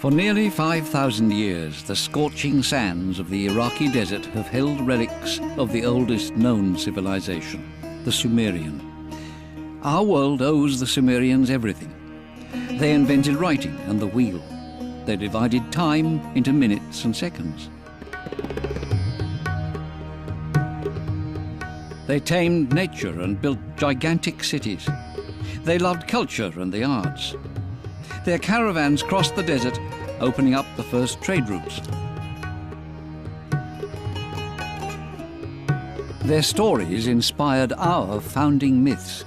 For nearly 5,000 years, the scorching sands of the Iraqi desert have held relics of the oldest known civilization, the Sumerian. Our world owes the Sumerians everything. They invented writing and the wheel. They divided time into minutes and seconds. They tamed nature and built gigantic cities. They loved culture and the arts. Their caravans crossed the desert, opening up the first trade routes. Their stories inspired our founding myths,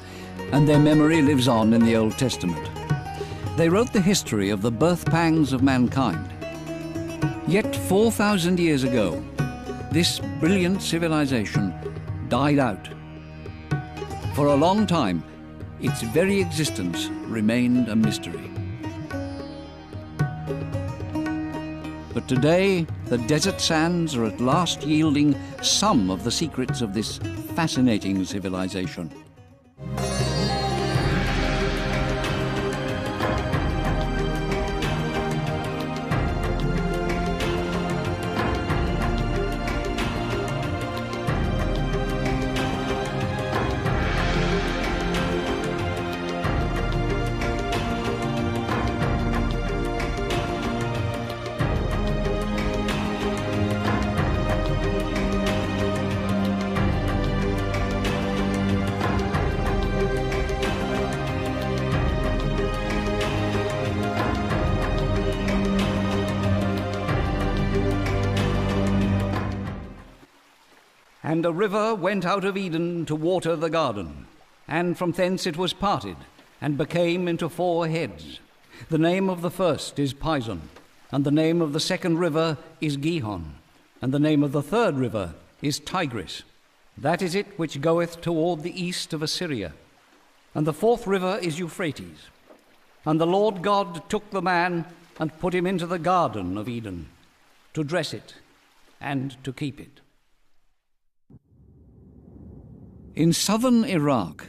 and their memory lives on in the Old Testament. They wrote the history of the birth pangs of mankind. Yet 4,000 years ago, this brilliant civilization died out. For a long time, its very existence remained a mystery. But today, the desert sands are at last yielding some of the secrets of this fascinating civilization. And a river went out of Eden to water the garden, and from thence it was parted, and became into 4 heads. The name of the first is Pison, and the name of the second river is Gihon, and the name of the third river is Tigris. That is it which goeth toward the east of Assyria. And the 4th river is Euphrates. And the Lord God took the man and put him into the garden of Eden, to dress it and to keep it. In southern Iraq,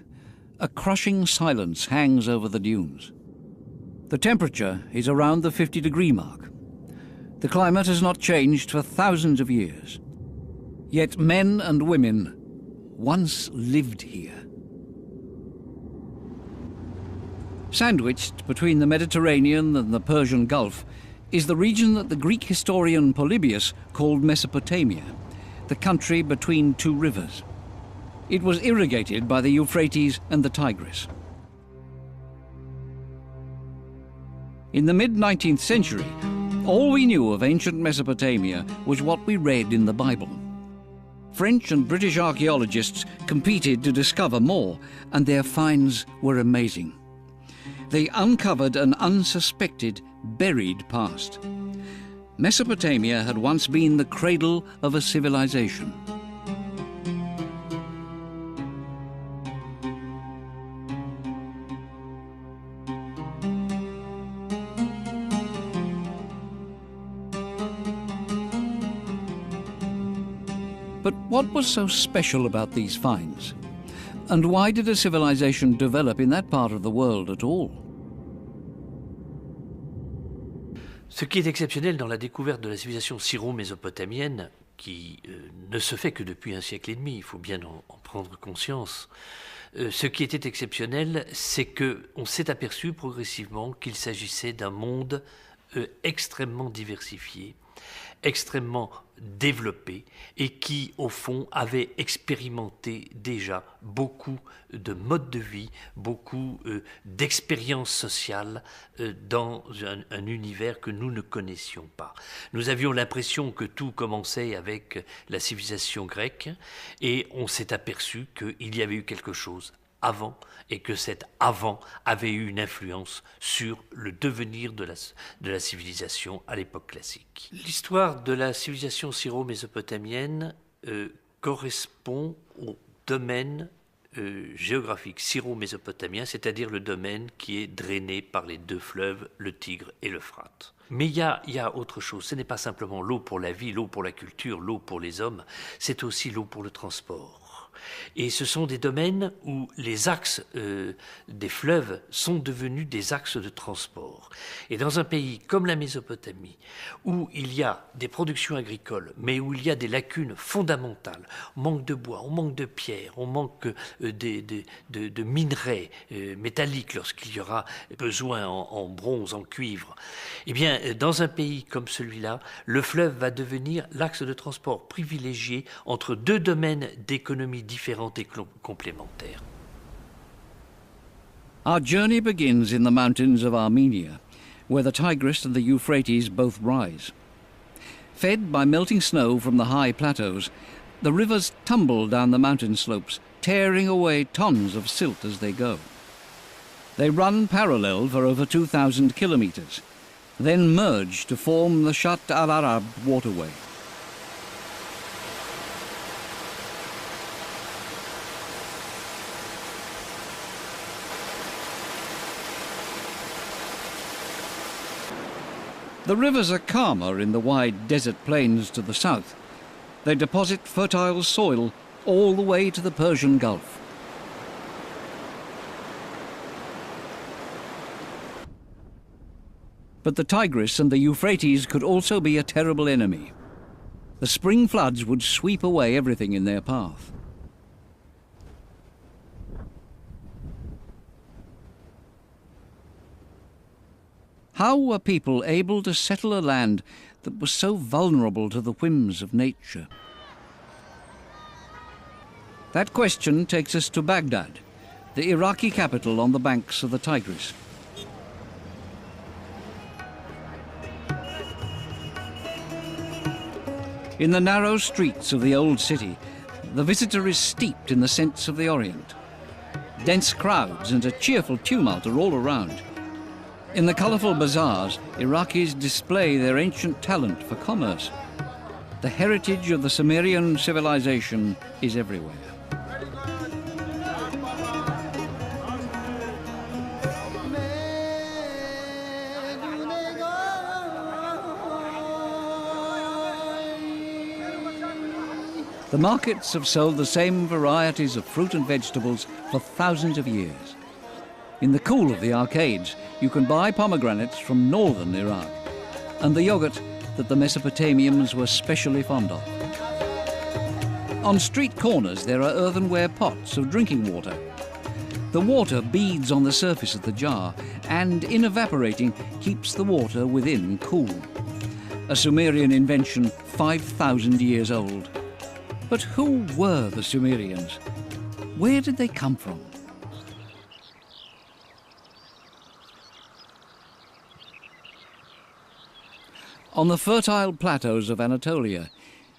a crushing silence hangs over the dunes. The temperature is around the 50-degree mark. The climate has not changed for thousands of years. Yet men and women once lived here. Sandwiched between the Mediterranean and the Persian Gulf is the region that the Greek historian Polybius called Mesopotamia, the country between 2 rivers. It was irrigated by the Euphrates and the Tigris. In the mid-19th century, all we knew of ancient Mesopotamia was what we read in the Bible. French and British archaeologists competed to discover more, and their finds were amazing. They uncovered an unsuspected, buried past. Mesopotamia had once been the cradle of a civilization. But what was so special about these finds? And why did a civilization develop in that part of the world at all? Ce qui est exceptionnel dans la découverte de la civilisation syro-mésopotamienne, qui ne se fait que depuis 1 siècle et demi, il faut bien en prendre conscience, ce qui était exceptionnel, c'est qu'on s'est aperçu progressivement qu'il s'agissait d'un monde extrêmement diversifié, extrêmement développé et qui, au fond, avait expérimenté déjà beaucoup de modes de vie, beaucoup d'expériences sociales dans un univers que nous ne connaissions pas. Nous avions l'impression que tout commençait avec la civilisation grecque et on s'est aperçu qu'il y avait eu quelque chose avant, et que cet avant avait eu une influence sur le devenir de la civilisation à l'époque classique. L'histoire de la civilisation syro-mésopotamienne correspond au domaine géographique syro-mésopotamien, c'est-à-dire le domaine qui est drainé par les 2 fleuves, le Tigre et l'Euphrate. Mais il y a autre chose, ce n'est pas simplement l'eau pour la vie, l'eau pour la culture, l'eau pour les hommes, c'est aussi l'eau pour le transport. Et ce sont des domaines où les axes des fleuves sont devenus des axes de transport. Et dans un pays comme la Mésopotamie, où il y a des productions agricoles, mais où il y a des lacunes fondamentales, on manque de bois, on manque de pierre, on manque de minerais métalliques lorsqu'il y aura besoin en bronze, en cuivre, eh bien, dans un pays comme celui-là, le fleuve va devenir l'axe de transport privilégié entre deux domaines d'économie différents et complémentaires. Our journey begins in the mountains of Armenia, where the Tigris and the Euphrates both rise. Fed by melting snow from the high plateaus, the rivers tumble down the mountain slopes, tearing away tons of silt as they go. They run parallel for over 2,000 kilometers, then merge to form the Shatt al-Arab waterway. The rivers are calmer in the wide desert plains to the south. They deposit fertile soil all the way to the Persian Gulf. But the Tigris and the Euphrates could also be a terrible enemy. The spring floods would sweep away everything in their path. How were people able to settle a land that was so vulnerable to the whims of nature? That question takes us to Baghdad, the Iraqi capital on the banks of the Tigris. In the narrow streets of the old city, the visitor is steeped in the scents of the Orient. Dense crowds and a cheerful tumult are all around. In the colourful bazaars, Iraqis display their ancient talent for commerce. The heritage of the Summerian civilization is everywhere. The markets have sold the same varieties of fruit and vegetables for thousands of years. In the cool of the arcades, you can buy pomegranates from northern Iraq and the yogurt that the Mesopotamians were specially fond of. On street corners, there are earthenware pots of drinking water. The water beads on the surface of the jar and, in evaporating, keeps the water within cool. A Sumerian invention 5,000 years old. But who were the Sumerians? Where did they come from? On the fertile plateaus of Anatolia,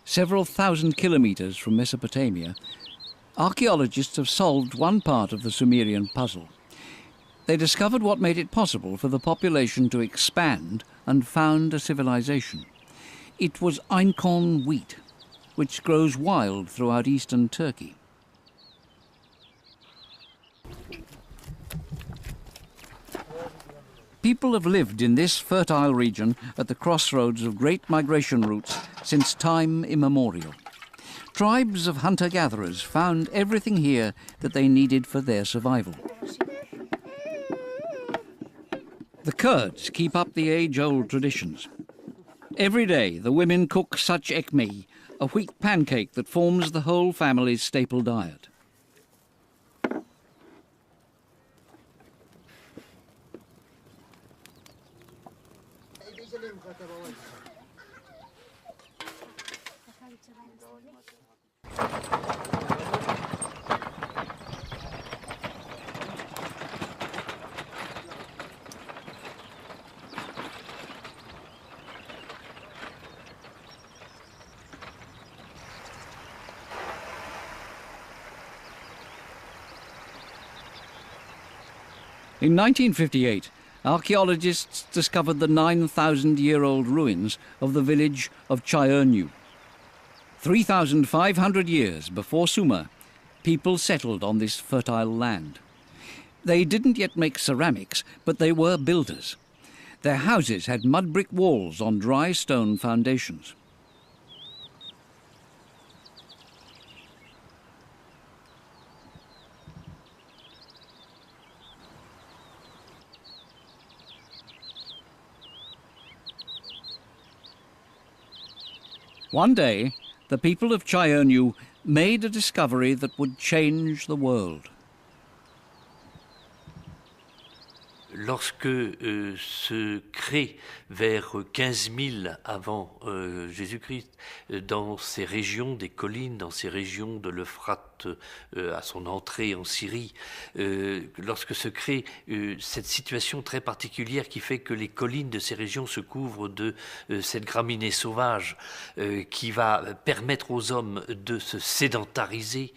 several thousand kilometers from Mesopotamia, archaeologists have solved one part of the Sumerian puzzle. They discovered what made it possible for the population to expand and found a civilization. It was einkorn wheat, which grows wild throughout eastern Turkey. People have lived in this fertile region at the crossroads of great migration routes since time immemorial. Tribes of hunter-gatherers found everything here that they needed for their survival. The Kurds keep up the age-old traditions. Every day the women cook such ekmeği, a wheat pancake that forms the whole family's staple diet. In 1958, archaeologists discovered the 9,000-year-old ruins of the village of Chayernu. 3,500 years before Sumer, people settled on this fertile land. They didn't yet make ceramics, but they were builders. Their houses had mud brick walls on dry stone foundations. One day, the people of Chaionu made a discovery that would change the world. Lorsque se crée vers 15 000 avant Jésus-Christ, dans ces régions des collines, dans ces régions de l'Euphrate à son entrée en Syrie, lorsque se crée cette situation très particulière qui fait que les collines de ces régions se couvrent de cette graminée sauvage qui va permettre aux hommes de se sédentariser,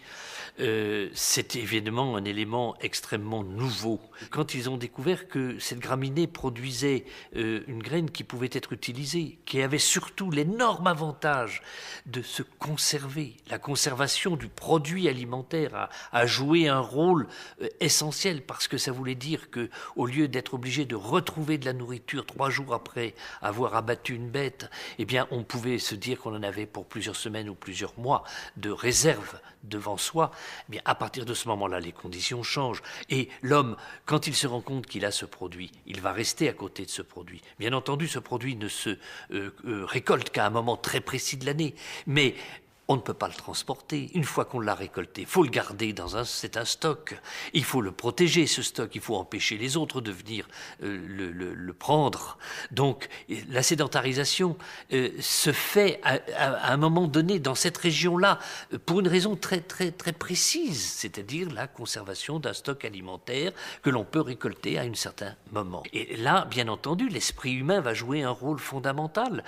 c'est évidemment un élément extrêmement nouveau. Quand ils ont découvert que cette graminée produisait une graine qui pouvait être utilisée, qui avait surtout l'énorme avantage de se conserver, la conservation du produit alimentaire a joué un rôle essentiel parce que ça voulait dire que, au lieu d'être obligé de retrouver de la nourriture 3 jours après avoir abattu une bête, eh bien on pouvait se dire qu'on en avait pour plusieurs semaines ou plusieurs mois de réserve devant soi. Eh bien, à partir de ce moment-là, les conditions changent. Et l'homme, quand il se rend compte qu'il a ce produit, il va rester à côté de ce produit. Bien entendu, ce produit ne se récolte qu'à un moment très précis de l'année. Mais on ne peut pas le transporter. Une fois qu'on l'a récolté, il faut le garder c'est un stock. Il faut le protéger, ce stock. Il faut empêcher les autres de venir le prendre. Donc, la sédentarisation se fait à un moment donné dans cette région-là pour une raison très, très, très précise, c'est-à-dire la conservation d'un stock alimentaire que l'on peut récolter à un certain moment. Et là, bien entendu, l'esprit humain va jouer un rôle fondamental.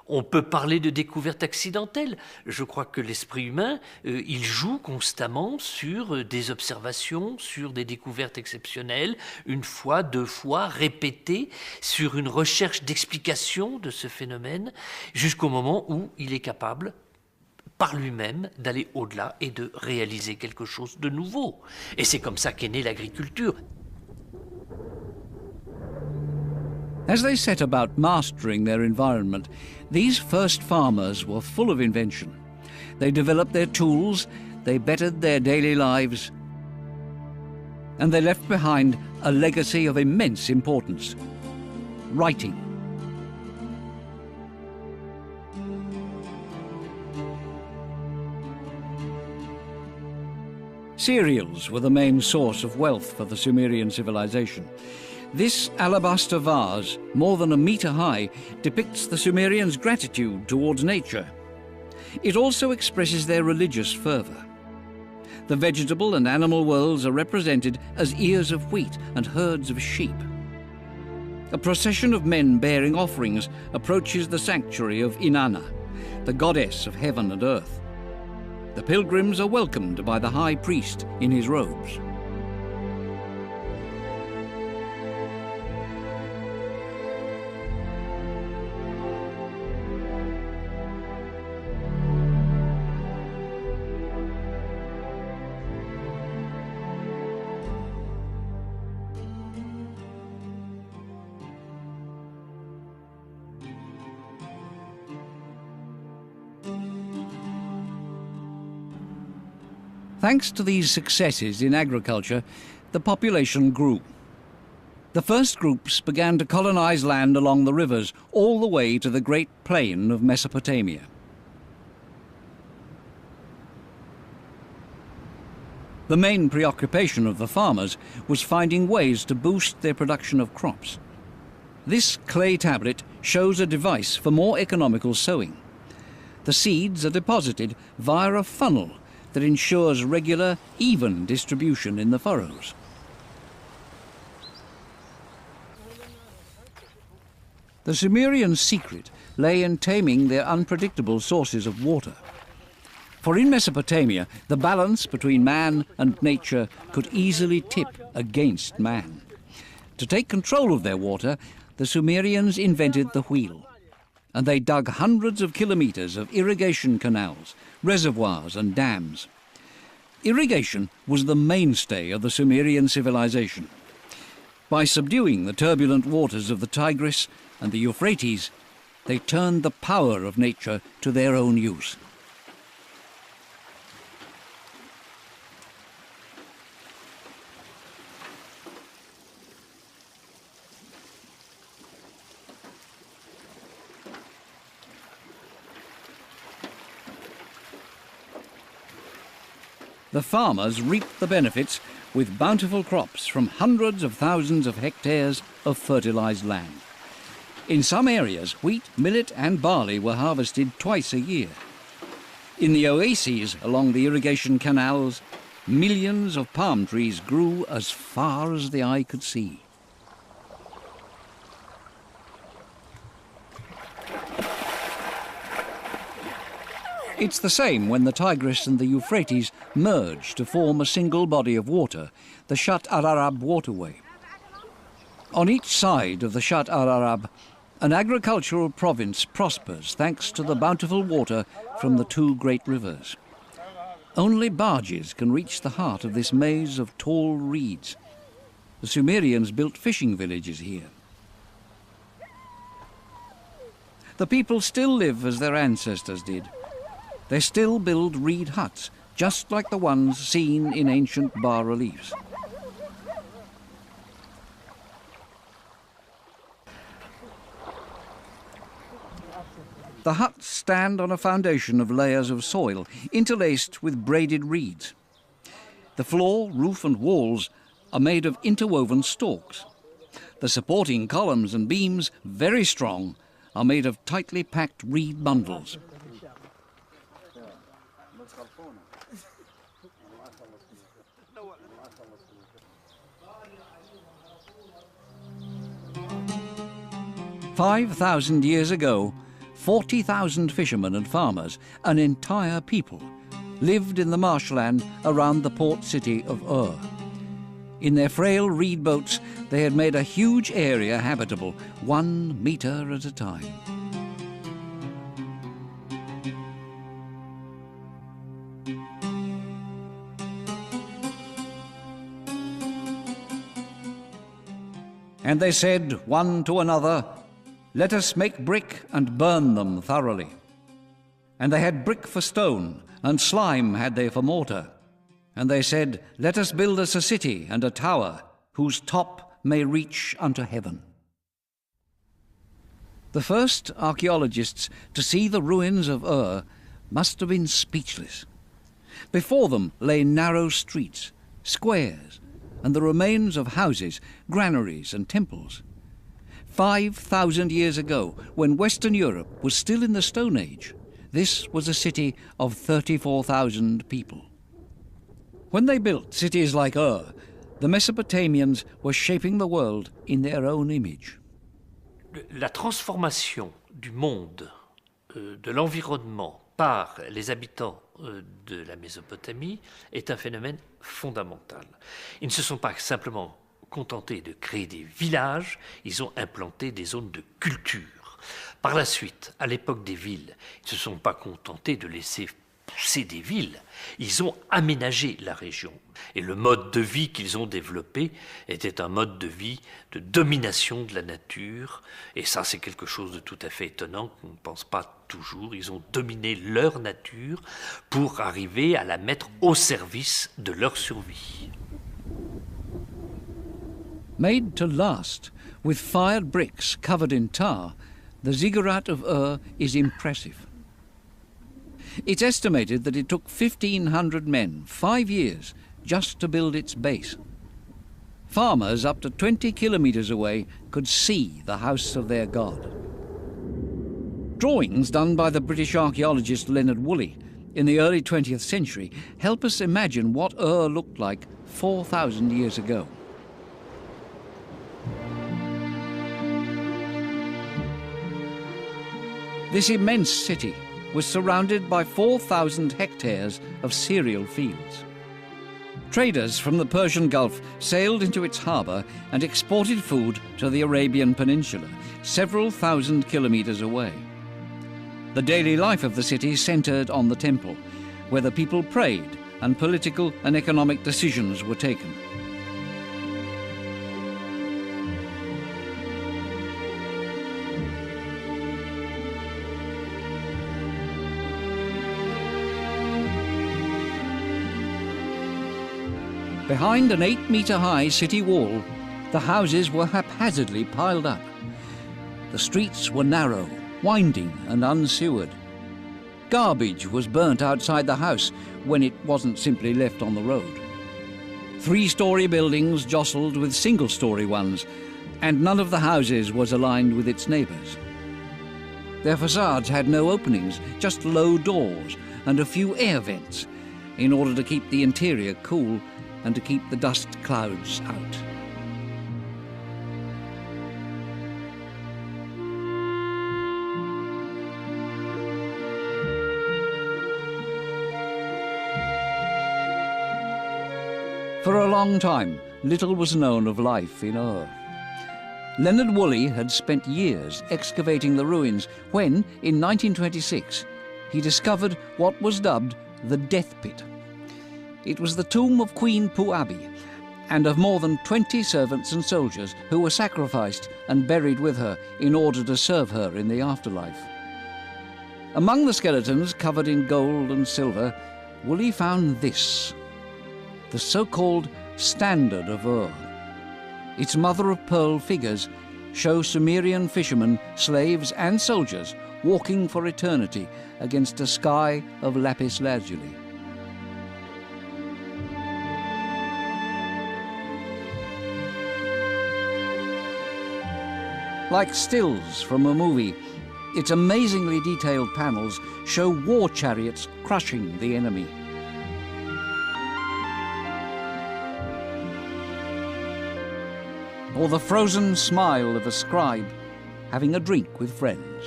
On peut parler de découverte accidentelle. Je crois que l'esprit humain, il joue constamment sur des observations, sur des découvertes exceptionnelles, une fois, 2 fois, répétées, sur une recherche d'explication de ce phénomène, jusqu'au moment où il est capable, par lui-même, d'aller au-delà et de réaliser quelque chose de nouveau. Et c'est comme ça qu'est née l'agriculture. As they set about mastering their environment, these first farmers were full of invention. They developed their tools, they bettered their daily lives, and they left behind a legacy of immense importance: writing. Cereals were the main source of wealth for the Sumerian civilization. This alabaster vase, more than a metre high, depicts the Sumerians' gratitude towards nature. It also expresses their religious fervour. The vegetable and animal worlds are represented as ears of wheat and herds of sheep. A procession of men bearing offerings approaches the sanctuary of Inanna, the goddess of heaven and earth. The pilgrims are welcomed by the high priest in his robes. Thanks to these successes in agriculture, the population grew. The first groups began to colonize land along the rivers all the way to the great plain of Mesopotamia. The main preoccupation of the farmers was finding ways to boost their production of crops. This clay tablet shows a device for more economical sowing. The seeds are deposited via a funnel that ensures regular, even distribution in the furrows. The Sumerian secret lay in taming their unpredictable sources of water. For in Mesopotamia, the balance between man and nature could easily tip against man. To take control of their water, the Sumerians invented the wheel, and they dug hundreds of kilometers of irrigation canals, reservoirs and dams. Irrigation was the mainstay of the Sumerian civilization. By subduing the turbulent waters of the Tigris and the Euphrates, they turned the power of nature to their own use. The farmers reaped the benefits with bountiful crops from hundreds of thousands of hectares of fertilized land. In some areas, wheat, millet and barley were harvested twice a year. In the oases along the irrigation canals, millions of palm trees grew as far as the eye could see. It's the same when the Tigris and the Euphrates merge to form a single body of water, the Shatt al-Arab waterway. On each side of the Shatt al-Arab, an agricultural province prospers thanks to the bountiful water from the two great rivers. Only barges can reach the heart of this maze of tall reeds. The Sumerians built fishing villages here. The people still live as their ancestors did. They still build reed huts, just like the ones seen in ancient bas-reliefs. The huts stand on a foundation of layers of soil, interlaced with braided reeds. The floor, roof and walls are made of interwoven stalks. The supporting columns and beams, very strong, are made of tightly packed reed bundles. "5,000 years ago, 40,000 fishermen and farmers, an entire people, lived in the marshland around the port city of Ur. In their frail reed boats, they had made a huge area habitable, 1 meter at a time. And they said one to another, 'Let us make brick and burn them thoroughly.' And they had brick for stone, and slime had they for mortar. And they said, 'Let us build us a city and a tower, whose top may reach unto heaven.' The first archaeologists to see the ruins of Ur must have been speechless. Before them lay narrow streets, squares, and the remains of houses, granaries and temples. 5,000 years ago, when Western Europe was still in the Stone Age, this was a city of 34,000 people. When they built cities like Ur, the Mesopotamians were shaping the world in their own image. La transformation du monde, de l'environnement par les habitants de la Mésopotamie est un phénomène fondamental. Ils ne se sont pas simplement contentés de créer des villages, ils ont implanté des zones de culture. Par la suite, à l'époque des villes, ils ne se sont pas contentés de laisser pousser des villes, ils ont aménagé la région. Et le mode de vie qu'ils ont développé était un mode de vie de domination de la nature. Et ça, c'est quelque chose de tout à fait étonnant qu'on ne pense pas toujours. Ils ont dominé leur nature pour arriver à la mettre au service de leur survie. Made to last, with fired bricks covered in tar, the ziggurat of Ur is impressive. It's estimated that it took 1,500 men, 5 years, just to build its base. Farmers up to 20 kilometers away could see the house of their god. Drawings done by the British archaeologist Leonard Woolley in the early 20th century help us imagine what Ur looked like 4,000 years ago. This immense city was surrounded by 4,000 hectares of cereal fields. Traders from the Persian Gulf sailed into its harbour and exported food to the Arabian Peninsula, several thousand kilometres away. The daily life of the city centred on the temple, where the people prayed and political and economic decisions were taken. Behind an 8-metre-high city wall, the houses were haphazardly piled up. The streets were narrow, winding and unsewered. Garbage was burnt outside the house when it wasn't simply left on the road. 3-story buildings jostled with single-story ones, and none of the houses was aligned with its neighbours. Their facades had no openings, just low doors and a few air vents, in order to keep the interior cool and to keep the dust clouds out. For a long time, little was known of life in Ur. Leonard Woolley had spent years excavating the ruins when, in 1926, he discovered what was dubbed the Death Pit. It was the tomb of Queen Puabi and of more than 20 servants and soldiers who were sacrificed and buried with her in order to serve her in the afterlife. Among the skeletons covered in gold and silver, Woolley found this, the so-called Standard of Ur. Its mother-of-pearl figures show Sumerian fishermen, slaves and soldiers walking for eternity against a sky of lapis lazuli. Like stills from a movie, its amazingly detailed panels show war chariots crushing the enemy. Or the frozen smile of a scribe having a drink with friends.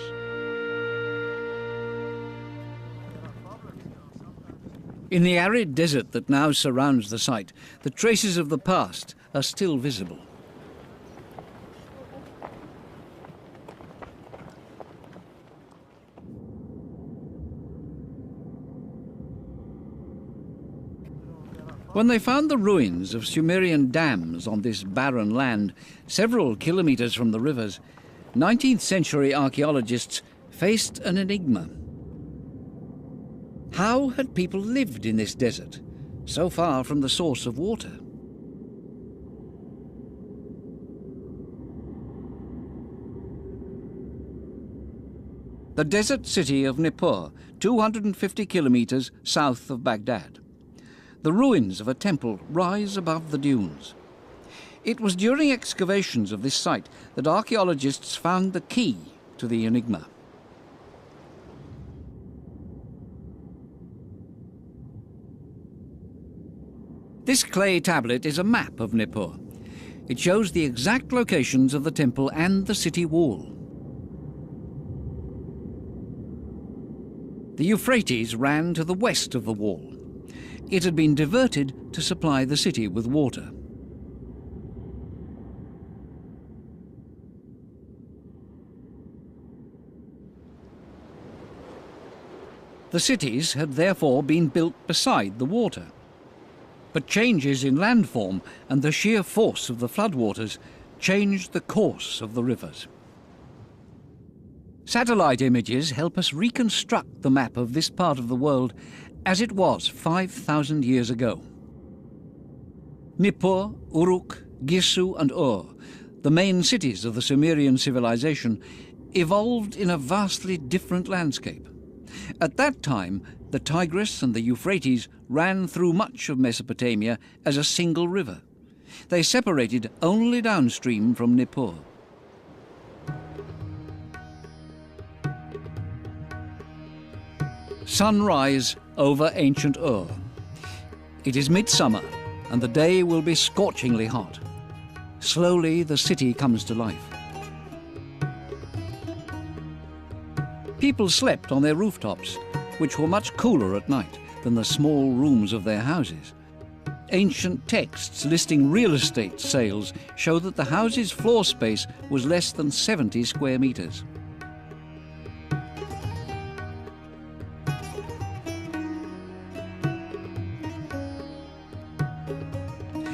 In the arid desert that now surrounds the site, the traces of the past are still visible. When they found the ruins of Sumerian dams on this barren land, several kilometers from the rivers, 19th century archaeologists faced an enigma. How had people lived in this desert, so far from the source of water? The desert city of Nippur, 250 kilometers south of Baghdad. The ruins of a temple rise above the dunes. It was during excavations of this site that archaeologists found the key to the enigma. This clay tablet is a map of Nippur. It shows the exact locations of the temple and the city wall. The Euphrates ran to the west of the wall. It had been diverted to supply the city with water. The cities had therefore been built beside the water. But changes in landform and the sheer force of the floodwaters changed the course of the rivers. Satellite images help us reconstruct the map of this part of the world as it was 5,000 years ago. Nippur, Uruk, Gisu and Ur, the main cities of the Summerian civilization, evolved in a vastly different landscape. At that time, the Tigris and the Euphrates ran through much of Mesopotamia as a single river. They separated only downstream from Nippur. Sunrise over ancient Ur. It is midsummer, and the day will be scorchingly hot. Slowly, the city comes to life. People slept on their rooftops, which were much cooler at night than the small rooms of their houses. Ancient texts listing real estate sales show that the house's floor space was less than 70 square meters.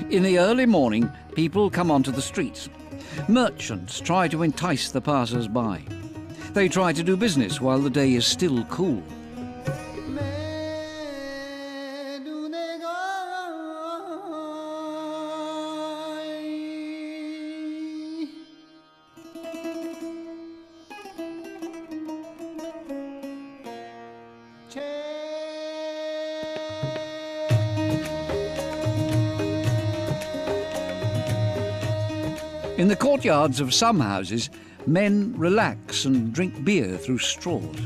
In the early morning, people come onto the streets. Merchants try to entice the passers-by. They try to do business while the day is still cool. In the courtyards of some houses, men relax and drink beer through straws.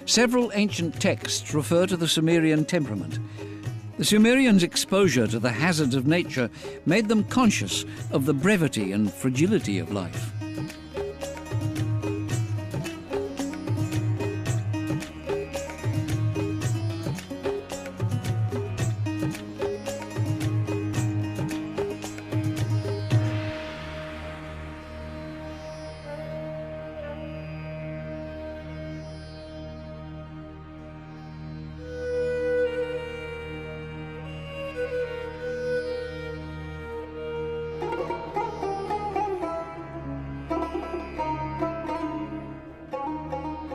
Several ancient texts refer to the Sumerian temperament. The Sumerians' exposure to the hazards of nature made them conscious of the brevity and fragility of life.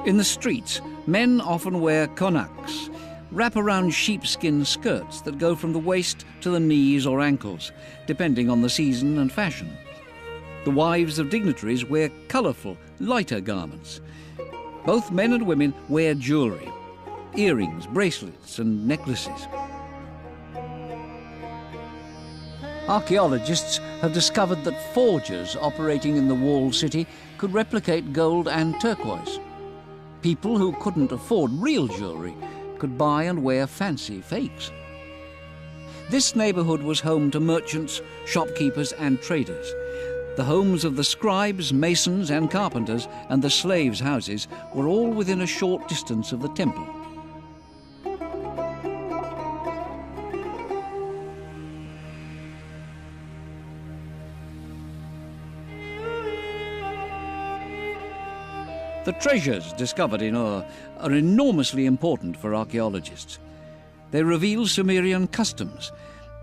In the streets, men often wear konaks, wrap-around sheepskin skirts that go from the waist to the knees or ankles, depending on the season and fashion. The wives of dignitaries wear colourful, lighter garments. Both men and women wear jewellery, earrings, bracelets and necklaces. Archaeologists have discovered that forgers operating in the walled city could replicate gold and turquoise. People who couldn't afford real jewellery could buy and wear fancy fakes. This neighbourhood was home to merchants, shopkeepers and traders. The homes of the scribes, masons and carpenters and the slaves' houses were all within a short distance of the temple. The treasures discovered in Ur are enormously important for archaeologists. They reveal Sumerian customs,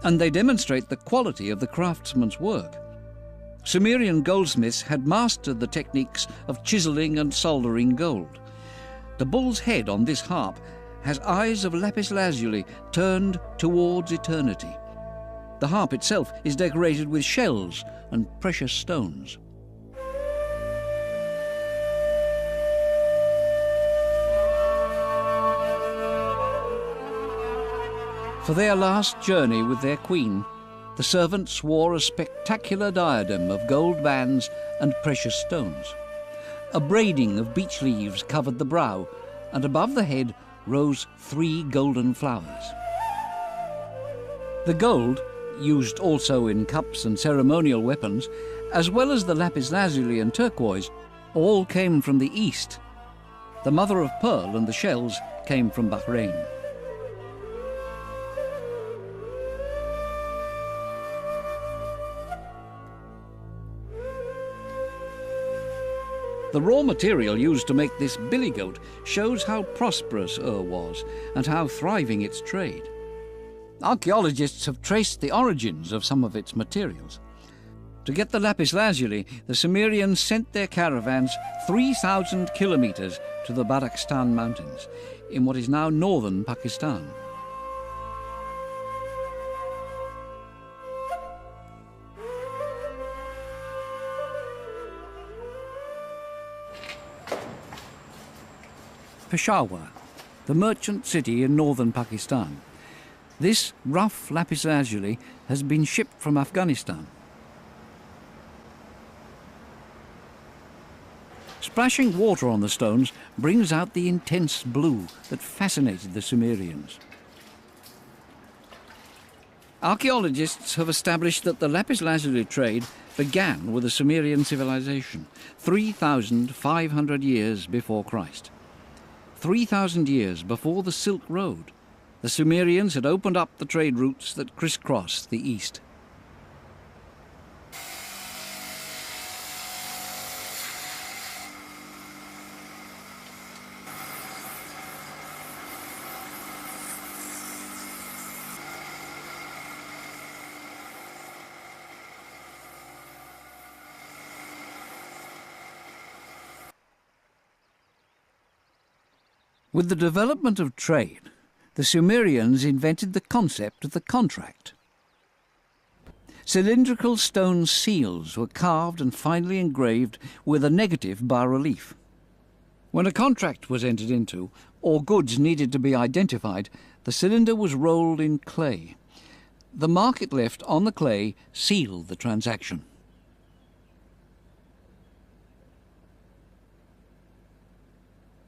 and they demonstrate the quality of the craftsman's work. Sumerian goldsmiths had mastered the techniques of chiselling and soldering gold. The bull's head on this harp has eyes of lapis lazuli turned towards eternity. The harp itself is decorated with shells and precious stones. For their last journey with their queen, the servants wore a spectacular diadem of gold bands and precious stones. A braiding of beech leaves covered the brow, and above the head rose 3 golden flowers. The gold, used also in cups and ceremonial weapons, as well as the lapis lazuli and turquoise, all came from the east. The mother of pearl and the shells came from Bahrain. The raw material used to make this billy goat shows how prosperous Ur was and how thriving its trade. Archaeologists have traced the origins of some of its materials. To get the lapis lazuli, the Sumerians sent their caravans 3,000 kilometers to the Badakhshan mountains, in what is now northern Pakistan. Peshawar, the merchant city in northern Pakistan. This rough lapis lazuli has been shipped from Afghanistan. Splashing water on the stones brings out the intense blue that fascinated the Sumerians. Archaeologists have established that the lapis lazuli trade began with the Sumerian civilization, 3,500 years before Christ. 3,000 years before the Silk Road, the Sumerians had opened up the trade routes that crisscrossed the east. With the development of trade, the Sumerians invented the concept of the contract. Cylindrical stone seals were carved and finally engraved with a negative bas-relief. When a contract was entered into, or goods needed to be identified, the cylinder was rolled in clay. The mark it left on the clay sealed the transaction.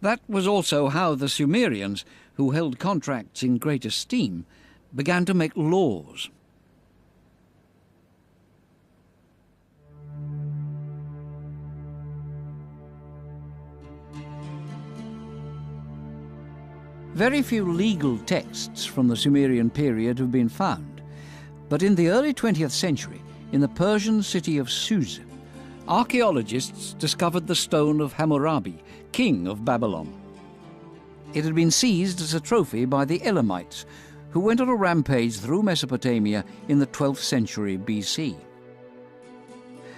That was also how the Sumerians, who held contracts in great esteem, began to make laws. Very few legal texts from the Sumerian period have been found, but in the early 20th century, in the Persian city of Susa, archaeologists discovered the stone of Hammurabi, king of Babylon. It had been seized as a trophy by the Elamites, who went on a rampage through Mesopotamia in the 12th century BC.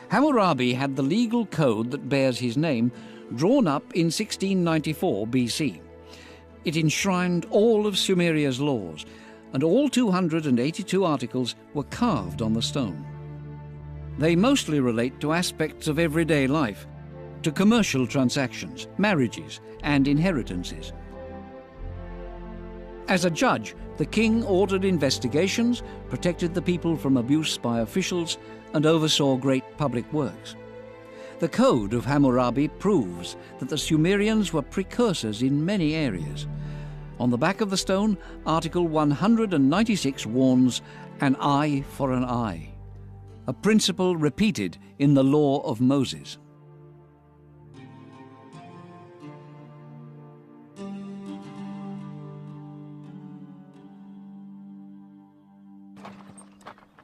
Hammurabi had the legal code that bears his name drawn up in 1694 BC. It enshrined all of Sumeria's laws, and all 282 articles were carved on the stone. They mostly relate to aspects of everyday life, to commercial transactions, marriages, and inheritances. As a judge, the king ordered investigations, protected the people from abuse by officials, and oversaw great public works. The Code of Hammurabi proves that the Sumerians were precursors in many areas. On the back of the stone, Article 196 warns, "An eye for an eye," a principle repeated in the Law of Moses.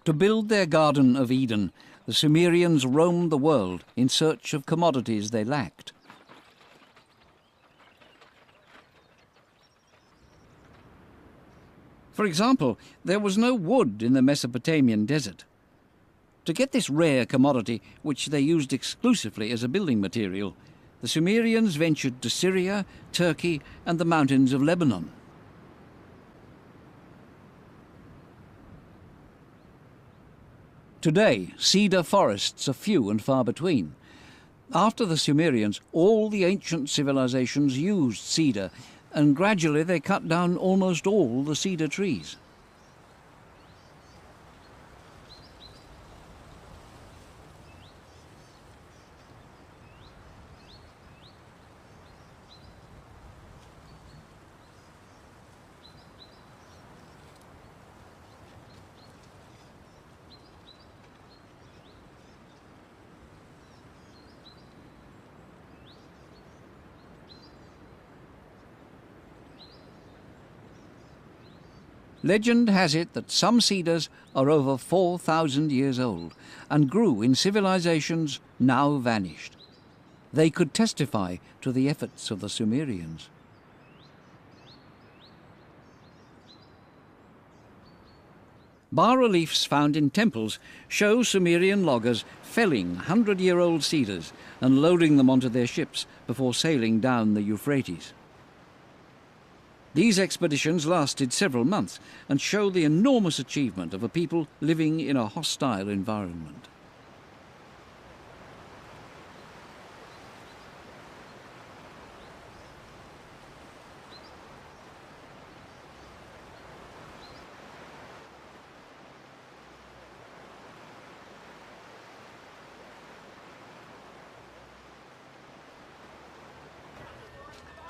To build their Garden of Eden, the Sumerians roamed the world in search of commodities they lacked. For example, there was no wood in the Mesopotamian desert. To get this rare commodity, which they used exclusively as a building material, the Sumerians ventured to Syria, Turkey, and the mountains of Lebanon. Today, cedar forests are few and far between. After the Sumerians, all the ancient civilizations used cedar, and gradually they cut down almost all the cedar trees. Legend has it that some cedars are over 4,000 years old and grew in civilizations now vanished. They could testify to the efforts of the Sumerians. Bas-reliefs found in temples show Sumerian loggers felling 100-year-old cedars and loading them onto their ships before sailing down the Euphrates. These expeditions lasted several months and show the enormous achievement of a people living in a hostile environment.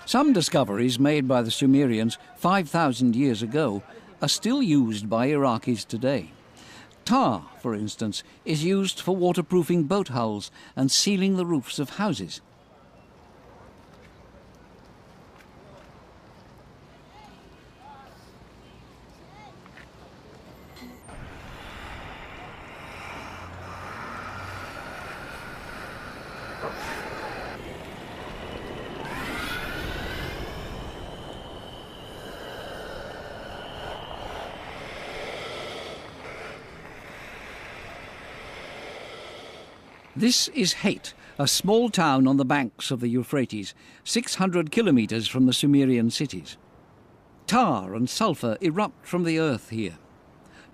Some discoveries made by the Sumerians 5,000 years ago are still used by Iraqis today. Tar, for instance, is used for waterproofing boat hulls and sealing the roofs of houses. This is Hate, a small town on the banks of the Euphrates, 600 kilometers from the Sumerian cities. Tar and sulfur erupt from the earth here.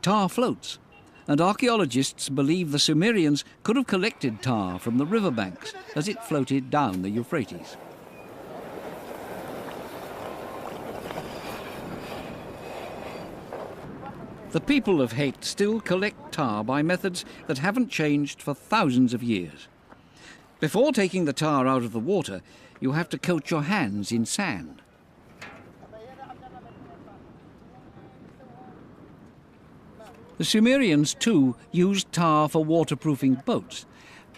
Tar floats, and archaeologists believe the Sumerians could have collected tar from the riverbanks as it floated down the Euphrates. The people of Hate still collect tar by methods that haven't changed for thousands of years. Before taking the tar out of the water, you have to coat your hands in sand. The Sumerians, too, used tar for waterproofing boats,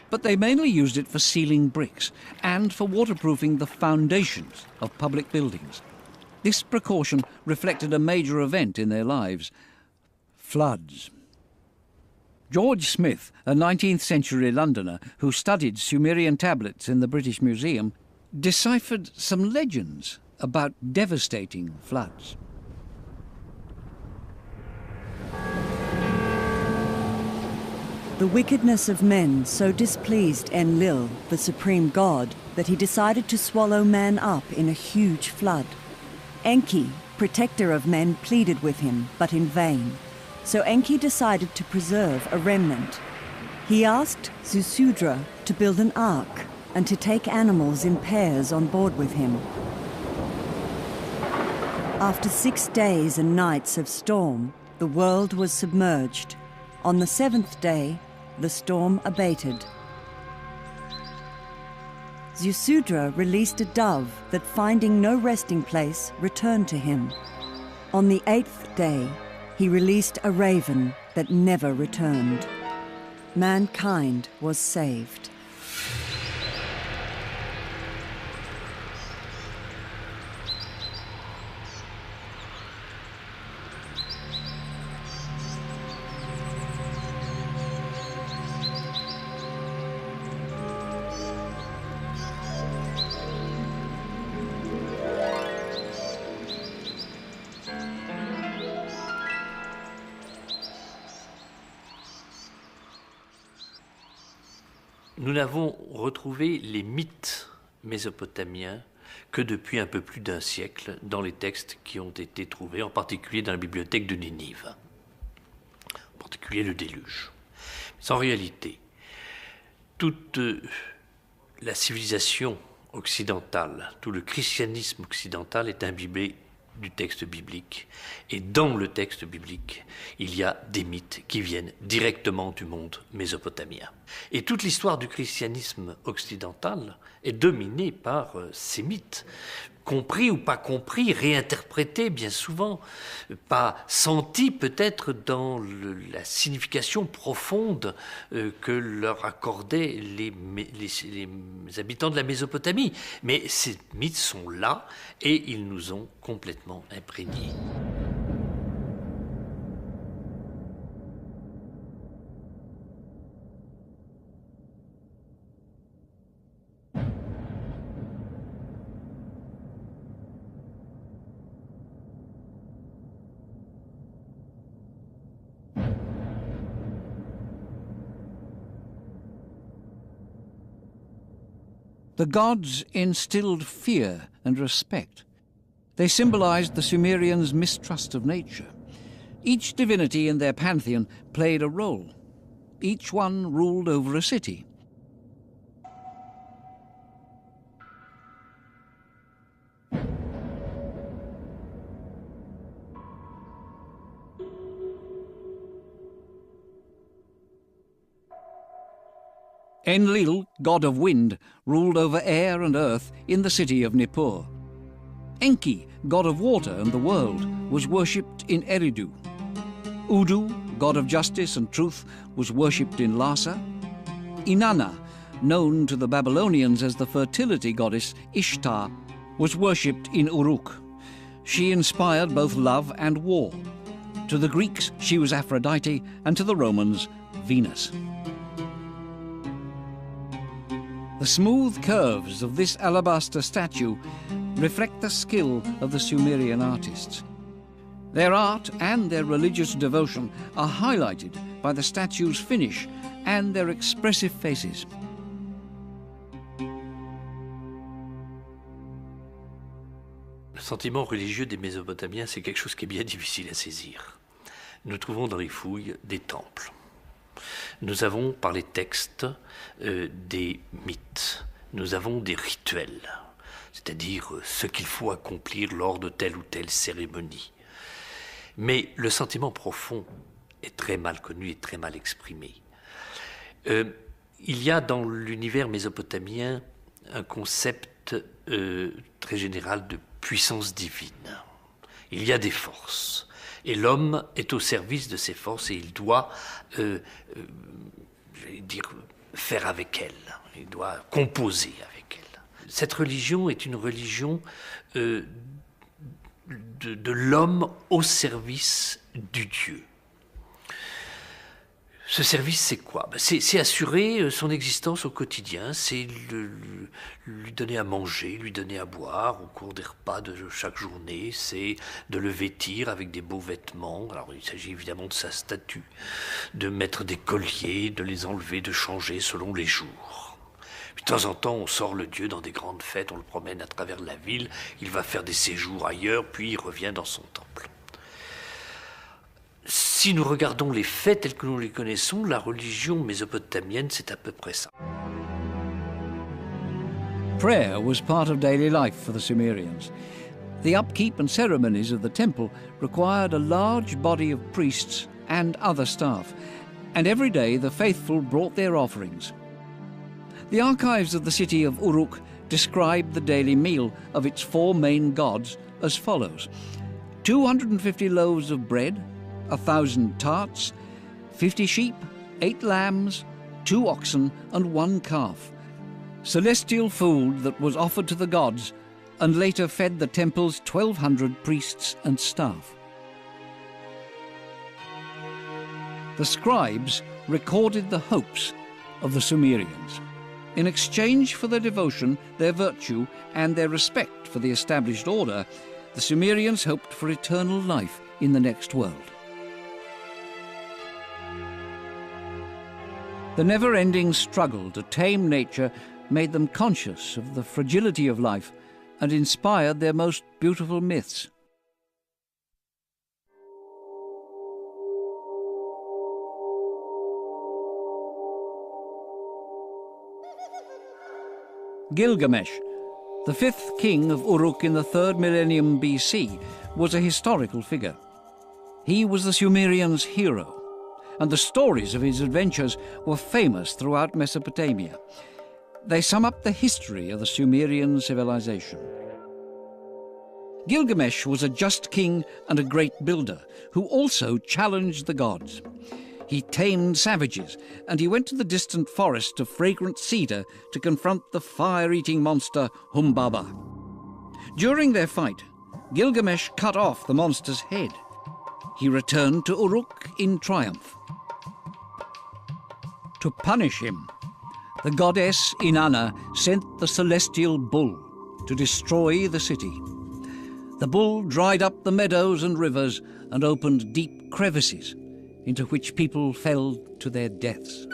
but they mainly used it for sealing bricks and for waterproofing the foundations of public buildings. This precaution reflected a major event in their lives: floods. George Smith, a 19th century Londoner who studied Sumerian tablets in the British Museum, deciphered some legends about devastating floods. The wickedness of men so displeased Enlil, the supreme god, that he decided to swallow man up in a huge flood. Enki, protector of men, pleaded with him, but in vain. So Enki decided to preserve a remnant. He asked Zusudra to build an ark and to take animals in pairs on board with him. After 6 days and nights of storm, the world was submerged. On the 7th day, the storm abated. Zusudra released a dove that, finding no resting place, returned to him. On the 8th day, he released a raven that never returned. Mankind was saved. Nous n'avons retrouvé les mythes mésopotamiens que depuis un peu plus d'un siècle dans les textes qui ont été trouvés, en particulier dans la bibliothèque de Ninive, en particulier le déluge. Mais en réalité, toute la civilisation occidentale, tout le christianisme occidental est imbibé du texte biblique. Et dans le texte biblique, il y a des mythes qui viennent directement du monde mésopotamien. Et toute l'histoire du christianisme occidental est dominée par ces mythes, compris ou pas compris, réinterprétés bien souvent, pas sentis peut-être dans la signification profonde que leur accordaient les habitants de la Mésopotamie. Mais ces mythes sont là et ils nous ont complètement imprégnés. The gods instilled fear and respect. They symbolized the Sumerians' mistrust of nature. Each divinity in their pantheon played a role. Each one ruled over a city. Enlil, god of wind, ruled over air and earth in the city of Nippur. Enki, god of water and the world, was worshipped in Eridu. Udu, god of justice and truth, was worshipped in Lhasa. Inanna, known to the Babylonians as the fertility goddess Ishtar, was worshipped in Uruk. She inspired both love and war. To the Greeks, she was Aphrodite, and to the Romans, Venus. The smooth curves of this alabaster statue reflect the skill of the Sumerian artists. Their art and their religious devotion are highlighted by the statue's finish and their expressive faces. Le sentiment religieux des Mésopotamiens, c'est quelque chose qui est bien difficile à saisir. Nous trouvons dans les fouilles des temples. Nous avons, par les textes, des mythes. Nous avons des rituels, c'est-à-dire ce qu'il faut accomplir lors de telle ou telle cérémonie. Mais le sentiment profond est très mal connu et très mal exprimé. Il y a dans l'univers mésopotamien un concept très général de puissance divine. Il y a des forces, et l'homme est au service de ces forces, et il doit, faire avec elles, il doit composer avec elles. Cette religion est une religion de l'homme au service du Dieu. Ce service, c'est quoi? C'est assurer son existence au quotidien, c'est lui donner à manger, lui donner à boire au cours des repas de chaque journée, c'est de le vêtir avec des beaux vêtements. Alors il s'agit évidemment de sa statue, de mettre des colliers, de les enlever, de changer selon les jours. Puis de temps en temps, on sort le Dieu dans des grandes fêtes, on le promène à travers la ville, il va faire des séjours ailleurs, puis il revient dans son temple. Si nous regardons les faits tels que nous les connaissons, la religion mésopotamienne, c'est à peu près ça. Prayer was part of daily life for the Sumerians. The upkeep and ceremonies of the temple required a large body of priests and other staff, and every day the faithful brought their offerings. The archives of the city of Uruk describe the daily meal of its four main gods as follows: 250 loaves of bread, 1,000 tarts, 50 sheep, 8 lambs, 2 oxen, and 1 calf. Celestial food that was offered to the gods and later fed the temple's 1,200 priests and staff. The scribes recorded the hopes of the Sumerians. In exchange for their devotion, their virtue, and their respect for the established order, the Sumerians hoped for eternal life in the next world. The never-ending struggle to tame nature made them conscious of the fragility of life and inspired their most beautiful myths. Gilgamesh, the fifth king of Uruk in the 3rd millennium BC, was a historical figure. He was the Sumerians' hero, and the stories of his adventures were famous throughout Mesopotamia. They sum up the history of the Sumerian civilization. Gilgamesh was a just king and a great builder, who also challenged the gods. He tamed savages, and he went to the distant forest of fragrant cedar to confront the fire-eating monster Humbaba. During their fight, Gilgamesh cut off the monster's head. He returned to Uruk in triumph. To punish him, the goddess Inanna sent the celestial bull to destroy the city. The bull dried up the meadows and rivers and opened deep crevices into which people fell to their deaths.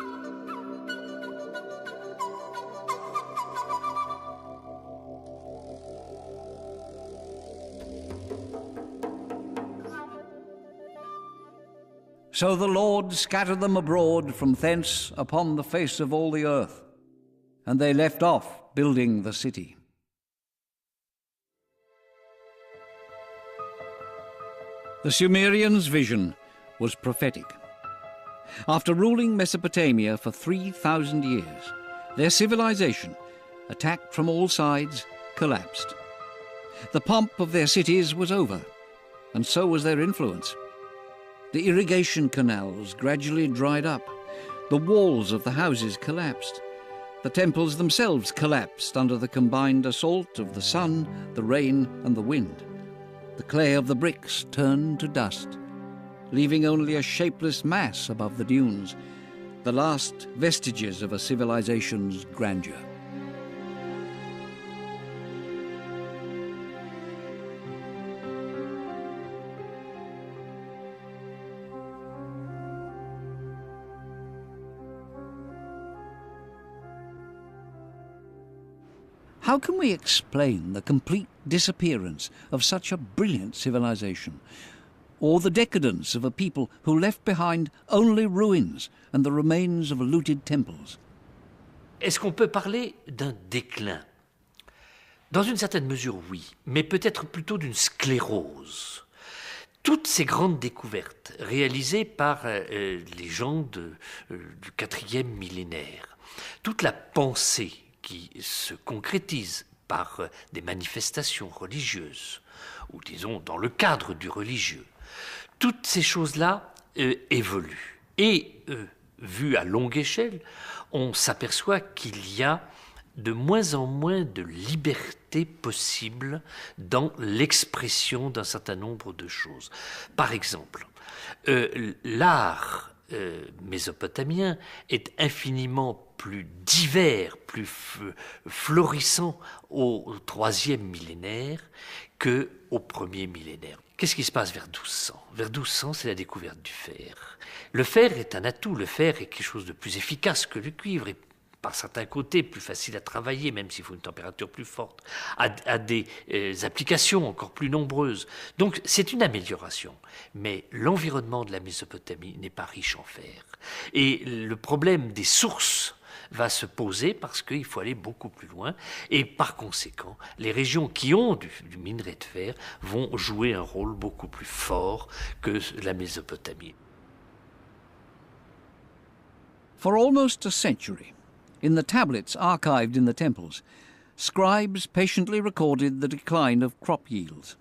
So the Lord scattered them abroad from thence upon the face of all the earth, and they left off building the city. The Sumerians' vision was prophetic. After ruling Mesopotamia for 3,000 years, their civilization, attacked from all sides, collapsed. The pomp of their cities was over, and so was their influence. The irrigation canals gradually dried up. The walls of the houses collapsed. The temples themselves collapsed under the combined assault of the sun, the rain, and the wind. The clay of the bricks turned to dust, leaving only a shapeless mass above the dunes, the last vestiges of a civilization's grandeur. How can we explain the complete disappearance of such a brilliant civilization, or the decadence of a people who left behind only ruins and the remains of looted temples? Est-ce qu'on peut parler d'un déclin? Dans une certaine mesure, oui, mais peut-être plutôt d'une sclérose. Toutes ces grandes découvertes réalisées par les gens du 4e millénaire, toute la pensée qui se concrétise par des manifestations religieuses, ou disons dans le cadre du religieux, toutes ces choses-là évoluent. Et vu à longue échelle, on s'aperçoit qu'il y a de moins en moins de liberté possible dans l'expression d'un certain nombre de choses. Par exemple, l'art mésopotamien est infiniment plus divers, plus florissant au 3e millénaire qu'au 1er millénaire. Qu'est-ce qui se passe vers 1200 ? Vers 1200, c'est la découverte du fer. Le fer est un atout, le fer est quelque chose de plus efficace que le cuivre, et par certains côtés plus facile à travailler, même s'il faut une température plus forte, a des applications encore plus nombreuses. Donc c'est une amélioration. Mais l'environnement de la Mésopotamie n'est pas riche en fer. Et le problème des sources va se poser parce qu'il faut aller beaucoup plus loin. Et par conséquent, les régions qui ont du minerai de fer vont jouer un rôle beaucoup plus fort que la Mésopotamie. For almost a century, in the tablets archived in the temples, scribes patiently recorded the decline of crop yields.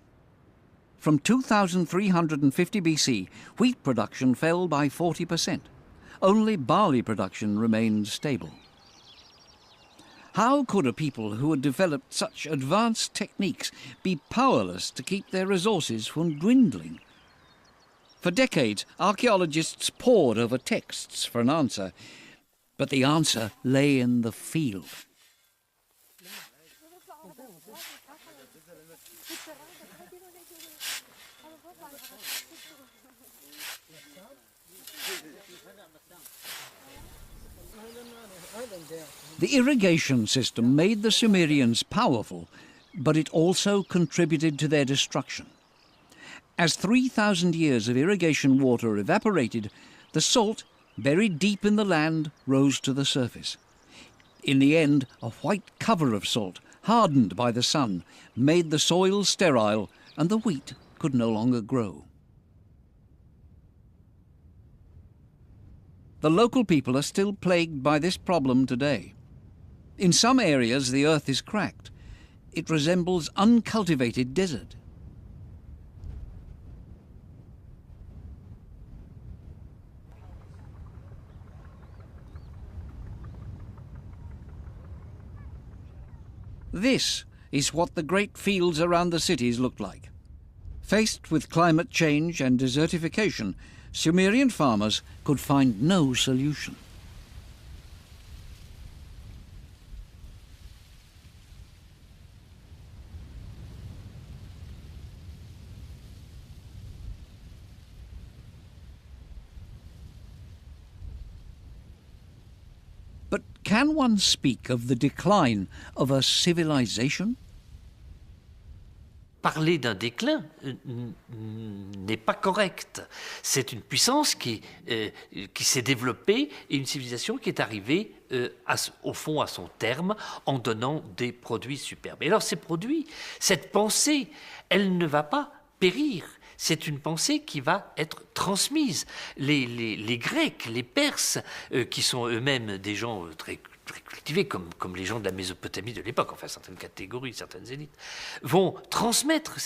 From 2350 BC, wheat production fell by 40%. Only barley production remained stable. How could a people who had developed such advanced techniques be powerless to keep their resources from dwindling? For decades, archaeologists pored over texts for an answer, but the answer lay in the field. The irrigation system made the Sumerians powerful, but it also contributed to their destruction. As 3,000 years of irrigation water evaporated, the salt, buried deep in the land, rose to the surface. In the end, a white cover of salt, hardened by the sun, made the soil sterile, and the wheat could no longer grow. The local people are still plagued by this problem today. In some areas, the earth is cracked. It resembles uncultivated desert. This is what the great fields around the cities looked like. Faced with climate change and desertification, Sumerian farmers could find no solution. But can one speak of the decline of a civilization? Parler d'un déclin n'est pas correct. C'est une puissance qui s'est développée et une civilisation qui est arrivée au fond à son terme en donnant des produits superbes. Et alors ces produits, cette pensée, elle ne va pas périr. C'est une pensée qui va être transmise. Les Grecs, les Perses, qui sont eux-mêmes des gens très cultivés, comme les gens de la Mésopotamie de l'époque, enfin certaines catégories, certaines élites, vont transmettre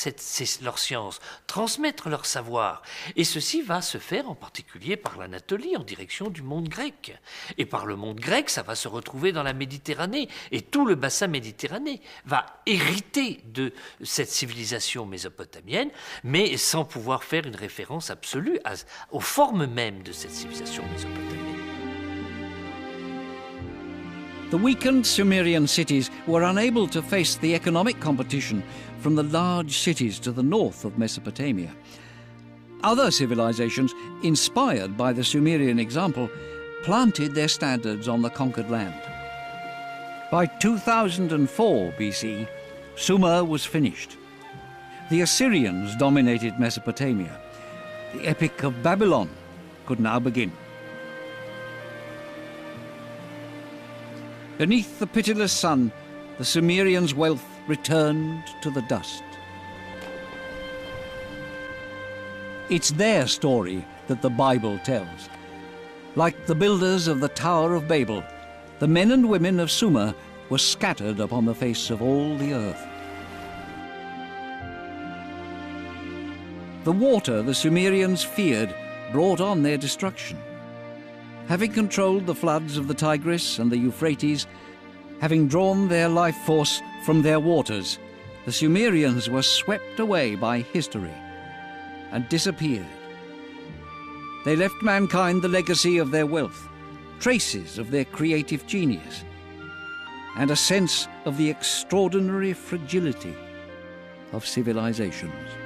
leur science, transmettre leur savoir. Et ceci va se faire en particulier par l'Anatolie, en direction du monde grec. Et par le monde grec, ça va se retrouver dans la Méditerranée. Et tout le bassin méditerranéen va hériter de cette civilisation mésopotamienne, mais sans pouvoir faire une référence absolue aux formes mêmes de cette civilisation mésopotamienne. The weakened Sumerian cities were unable to face the economic competition from the large cities to the north of Mesopotamia. Other civilizations, inspired by the Sumerian example, planted their standards on the conquered land. By 2004 BC, Sumer was finished. The Assyrians dominated Mesopotamia. The epic of Babylon could now begin. Beneath the pitiless sun, the Sumerians' wealth returned to the dust. It's their story that the Bible tells. Like the builders of the Tower of Babel, the men and women of Sumer were scattered upon the face of all the earth. The water the Sumerians feared brought on their destruction. Having controlled the floods of the Tigris and the Euphrates, having drawn their life force from their waters, the Sumerians were swept away by history and disappeared. They left mankind the legacy of their wealth, traces of their creative genius, and a sense of the extraordinary fragility of civilizations.